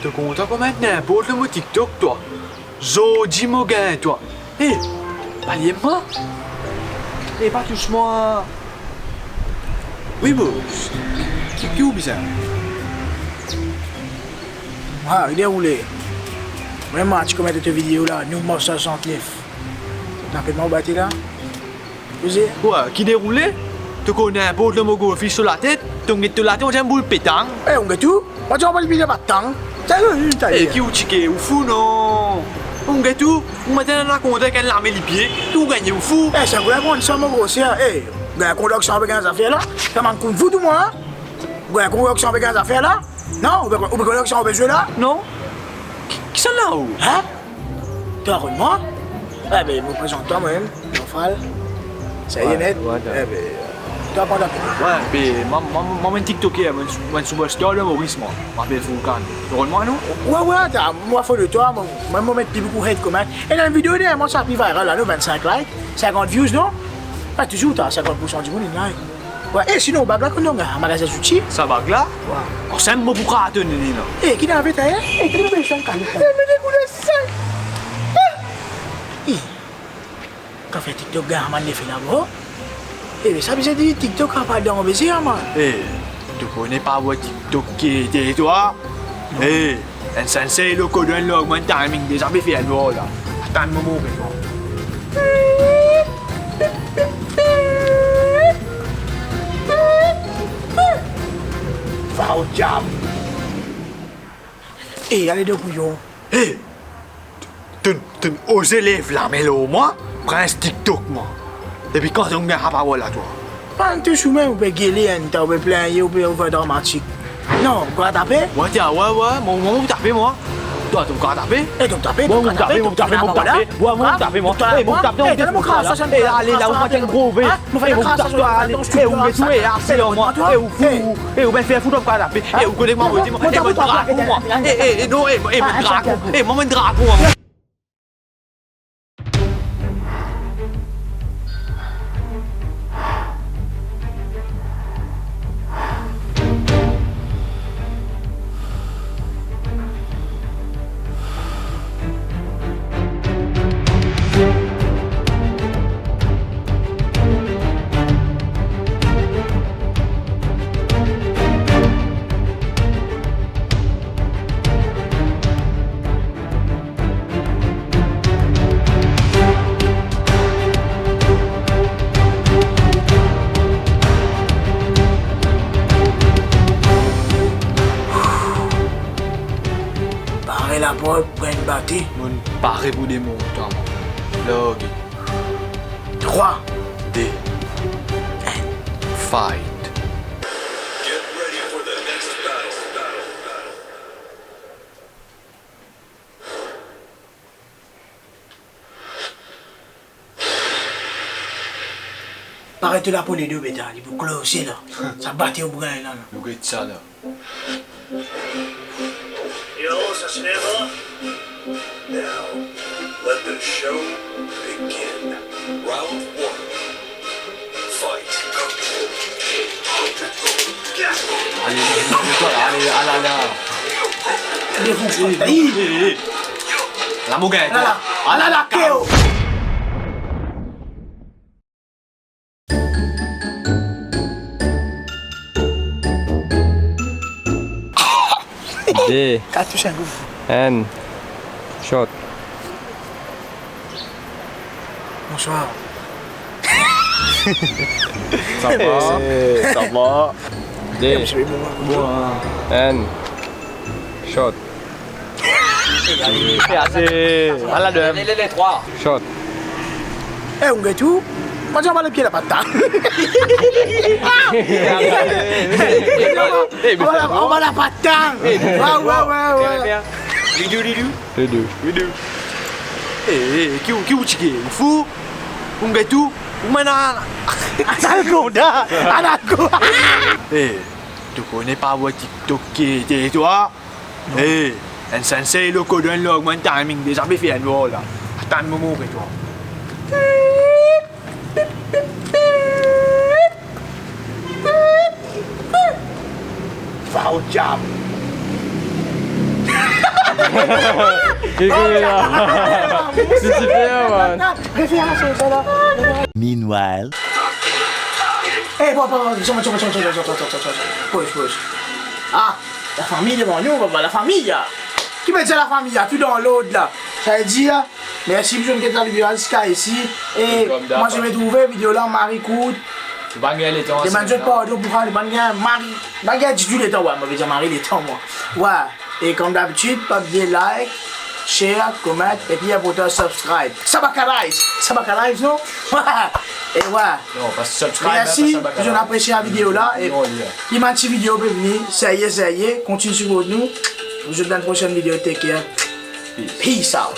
T'es content comme n'importe le mot TikTok, toi. Jodi Moguin, toi. Hé, parlez-moi. Hé, pas touche-moi. Oui, boss. Qui ou bizarre? Ah, il est roulé. Vraiment, tu commets cette vidéo là, nous morceaux 69. T'as fait mon bâti là? Vous savez? Ouais, qui déroulait? Tu connais un peu le mot golfi sur la tête? Tu mets la tête, on a un boule pétang. Eh, on gagne tout? Moi, tu vas pas le billet pas de temps. Eh, qui ou chiqué ou fou, non? On gagne tout? On m'a dit à la compte qu'elle l'a mis les pieds. Tout gagne ou fou? Eh, ça voulait prendre ça, mon gros, c'est eh, vous avez un conduction avec les affaires là? Ça manque de vous, tout moi? Vous avez un conduction avec les affaires là? Non? Vous avez un conduction avec eux là? Non? Qui sont là où? Hein? Tu as reconnu moi? Eh ben, je me présente toi moi-même, Jean-Fal. Ça y est, net? Eh ben, tu vas prendre un peu. Ouais, mais moi, TikToker, moi, superstar de Maurice, moi. Je m'appelle Foucan. Tu connais moi, non? Ouais, moi, faut de toi, moi, je mets beaucoup de comment. Et dans la vidéo, moi, ça a pris viral, là, 25 likes, 50 views, non? Pas toujours, t'as 50% du monde, like. Ouais, et sinon, au bagage, on a un magasin Sushi. Ça va là? Ouais. Oh, c'est un mot pour à tenir, là. Eh, qui n'a pas fait, eh, qui n'a pas fait ça, quand même? Eh, mais dégoûté, ça! Eh, quand fait TikTok, gars, man, les fait là-bas. Eh, mais ça veut dire TikTok a pas d'embêter, man. Eh, tu connais pas votre TikTok qui était, toi? Eh, un sensei, le code, un log, un timing, des amis fait un là. Attends un moment, vraiment. Va au diable. Eh, allez, deux couillons. Eh, tu oses lève la mélo, moi? Prends un TikTok, moi. Et puis quand on gagne la parole à toi? Pas tout soumis, on peut gueuler, on peut plaindre, on peut faire dramatique. Non, on va taper. Ouais, tiens, ouais, moi, vous tapez, moi. Toi, tu me taper? Eh, donc taper, Moi, vous me tapez, moi. Ouais, moi, vous tapez, moi. Eh, vous me tapez, on défonce là. Eh, allez, là, vous mettez un gros V. Eh, vous me tapez, allez. Eh, vous mettez tout, eh, c'est moi. Eh, vous fou. Eh, vous mettez un fou, donc, taper. Eh, vous connaissez moi, vous dites, eh, moi, dragon, moi. Eh, non, eh, moi, dragon. Eh, moi, dragon, moi. Barrez la porte, prends une bâtie. Mon paré pour des montants. Log. 3. 2. Fight. Get ready for the next battle. Arrête là pour les deux, bêta. Il faut closer là. Ça battait au brin là. Regarde ça là. Yo, ça se lève. Now, let the show begin. Round 1. Fight. Allez, toi là, allez, là. La moguette. Ah là, KO. D 4 touches un coup. N shot. Bonsoir. Ça va? Ça va? D N shot. À la deux. Les trois. Shot. Eh, on gagne tout. Moi, j'ai pas le pied là, pas de temps. On va la pas de temps. Ouais. Les deux. Eh, qui ou chiqué? Fou? On gagne tout? Ou maintenant. Anaconda. Anaconda. Eh, tu connais pas votre TikTok qui était toi? Eh, un sensei le code un log, mon timing des amis fait un vol là. Attends un moment que toi. Va au job. Écoute là. C'est super, man. Référence au ça là. Meanwhile. Eh, bon, push. Ah, la famille devant nous, papa, la famille. Qui met ça la famille? Tout dans l'autre là. Ça veut dire, merci pour que la vidéo jusqu'à ici. Et moi je vais trouver vidéo là, Marie Coute. Les manjots pardon pour les mangas, Marie. Marie dit tout le temps, ouais, moi je vais dire Marie les temps, moi. Ouais, et comme d'habitude, pas oublier like, share, comment, et puis pour toi subscribe. Sabakalize, non? Et ouais. Non, parce que subscribe. Merci, je vous apprécie la vidéo là. Et il m'a dit vidéo peut venir. Ça y est, continue sur nous. Je vous donne la prochaine vidéo. Take care. Peace out.